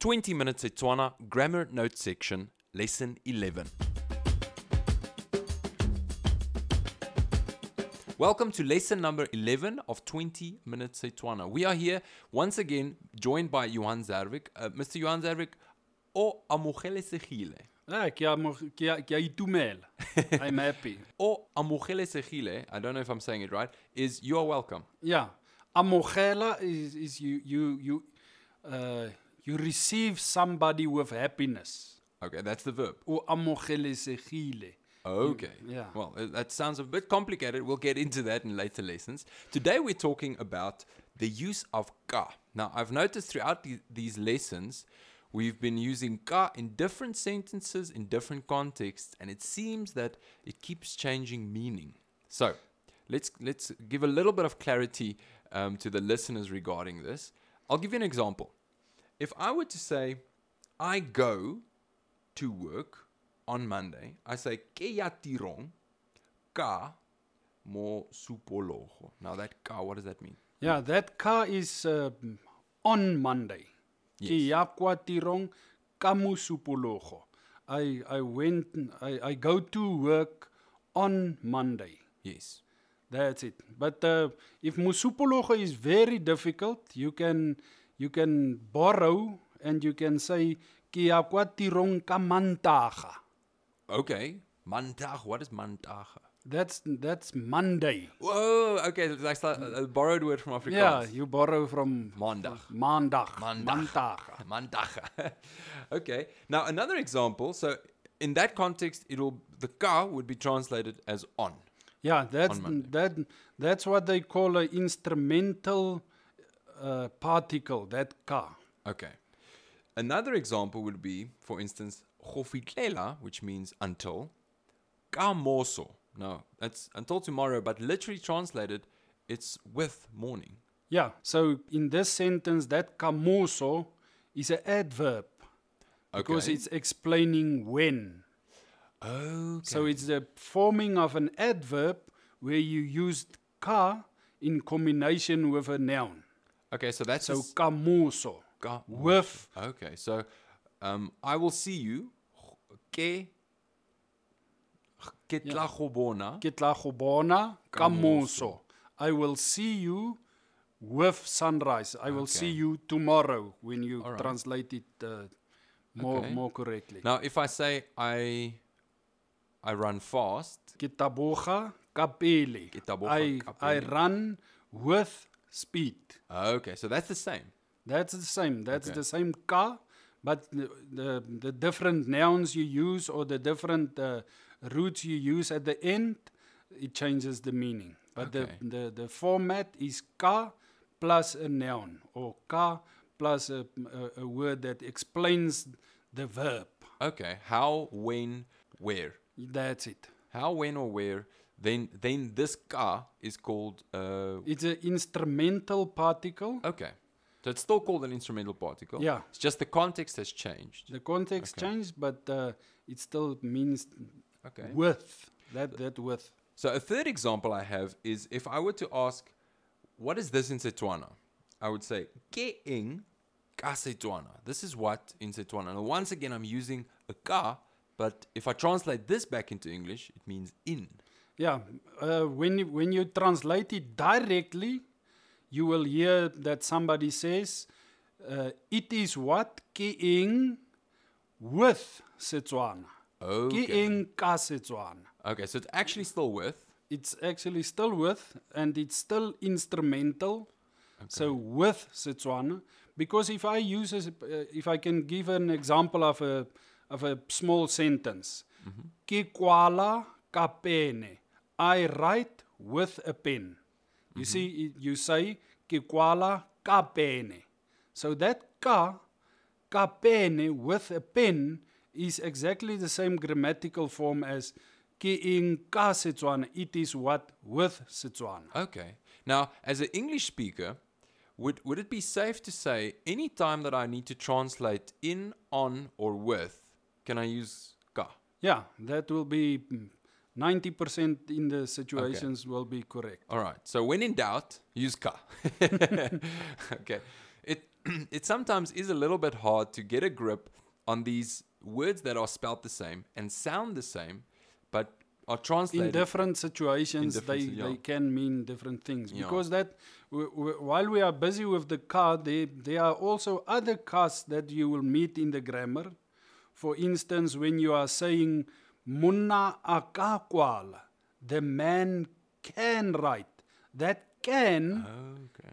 20 Minutes Setswana Grammar Note Section, Lesson 11. Welcome to lesson number 11 of 20 Minutes Setswana. We are here once again joined by Johan Zervik. Mr. Johan Zervik, o amogelesegile. I'm happy. O amogelesegile, I don't know if I'm saying it right, is you are welcome. Yeah. Amogela is you receive somebody with happiness. Okay, that's the verb. O amogelesegile. Okay. Yeah. Well, that sounds a bit complicated. We'll get into that in later lessons. Today we're talking about the use of ka. Now, I've noticed throughout these lessons, we've been using ka in different sentences, in different contexts, and it seems that it keeps changing meaning. So, let's give a little bit of clarity to the listeners regarding this. I'll give you an example. If I were to say, I go to work on Monday, I say, ke ya tirong ka mo supologo. Now that ka, what does that mean? Yeah, that ka is on Monday. Yes. Ke ya kwa tirong ka musupologo. I go to work on Monday. Yes. That's it. But if musupologo is very difficult, you can borrow and you can say ke ya kwa tirong ka mantaga. Okay. Mandag. What is mandag? That's Monday. Whoa. Okay. That's a borrowed word from Afrikaans. Yeah, you borrow from Maandag. Maandag. Mantaga. Okay. Now another example. So in that context, the ka would be translated as on. Yeah, that's what they call an instrumental particle. That ka. Okay. Another example would be, for instance, gofitlela, which means until. Kamoso. No, that's until tomorrow, but literally translated, it's with morning. Yeah. So in this sentence, that kamoso is an adverb because Okay. it's explaining when. Okay. So it's the forming of an adverb where you used ka in combination with a noun. Okay, so that's So kamoso. ka- With. Okay, so I will see you. Ke tla go bona. Ke tla go bona kamoso. I will see you with sunrise. I will see Okay. you tomorrow when you All right. translate it more correctly. Now, if I say I run fast, Ke taboga ka pele. Ke taboga ka I pele. run with speed. okay, so that's the same. That's the same. That's Okay. the same ka, but the different nouns you use or the different roots you use at the end, it changes the meaning. But Okay. the format is ka plus a noun or ka plus a word that explains the verb. Okay, how, when, where. That's it. How, when, or where. Then this ka is called. It's an instrumental particle. Okay, so it's still called an instrumental particle. Yeah. It's just the context has changed. The context Okay. changed, but it still means Okay. with. That with. So a third example I have is if I were to ask, what is this in Setswana? I would say, ke eng ka Setswana. This is what in Setswana. Now, once again, I'm using a ka, but if I translate this back into English, it means in. Yeah, when you translate it directly, you will hear that somebody says, it is what ke eng with Setswana. Ke Okay. eng ka Setswana. Okay, so it's actually still with. It's actually still with, and it's still instrumental. So with Setswana, because if I use, if I can give an example of a small sentence, ke kwala ka pene. I write with a pen. You see, you say ke kwala ka pene. So that ka pene with a pen is exactly the same grammatical form as ke eng ka Setswana. It is what with Setswana. Okay. Now, as an English speaker, would it be safe to say any time that I need to translate in, on, or with, can I use ka? Yeah, that will be 90% in the situations will be correct. All right. So when in doubt, use ka. Okay. it sometimes is a little bit hard to get a grip on these words that are spelt the same and sound the same, but are translated in different situations, they can mean different things. Because that, while we are busy with the ka, there are also other kas that you will meet in the grammar. For instance, when you are saying Munna aka kwala, the man can write. That can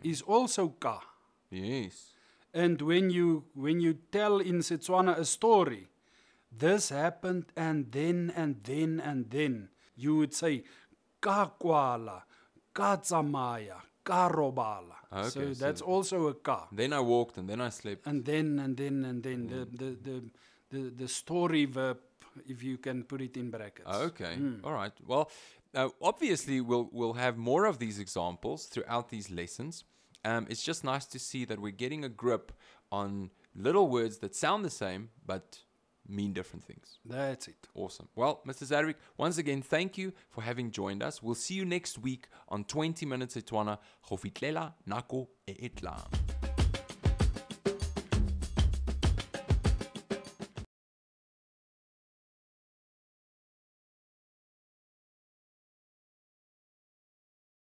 is also ka. Yes. And when you tell in Setswana a story, this happened and then, you would say ka kwala, ka tsamaya, ka robala. So that's also a ka. Then I walked and then I slept. And then the story verb, if you can put it in brackets. Okay. All right. Well, obviously we'll have more of these examples throughout these lessons. It's just nice to see that we're getting a grip on little words that sound the same but mean different things. That's it. Awesome. Well, Mr. Zadwick, once again, thank you for having joined us. We'll see you next week on 20 Minutes Setswana. Go fitlhela nako e e tlang.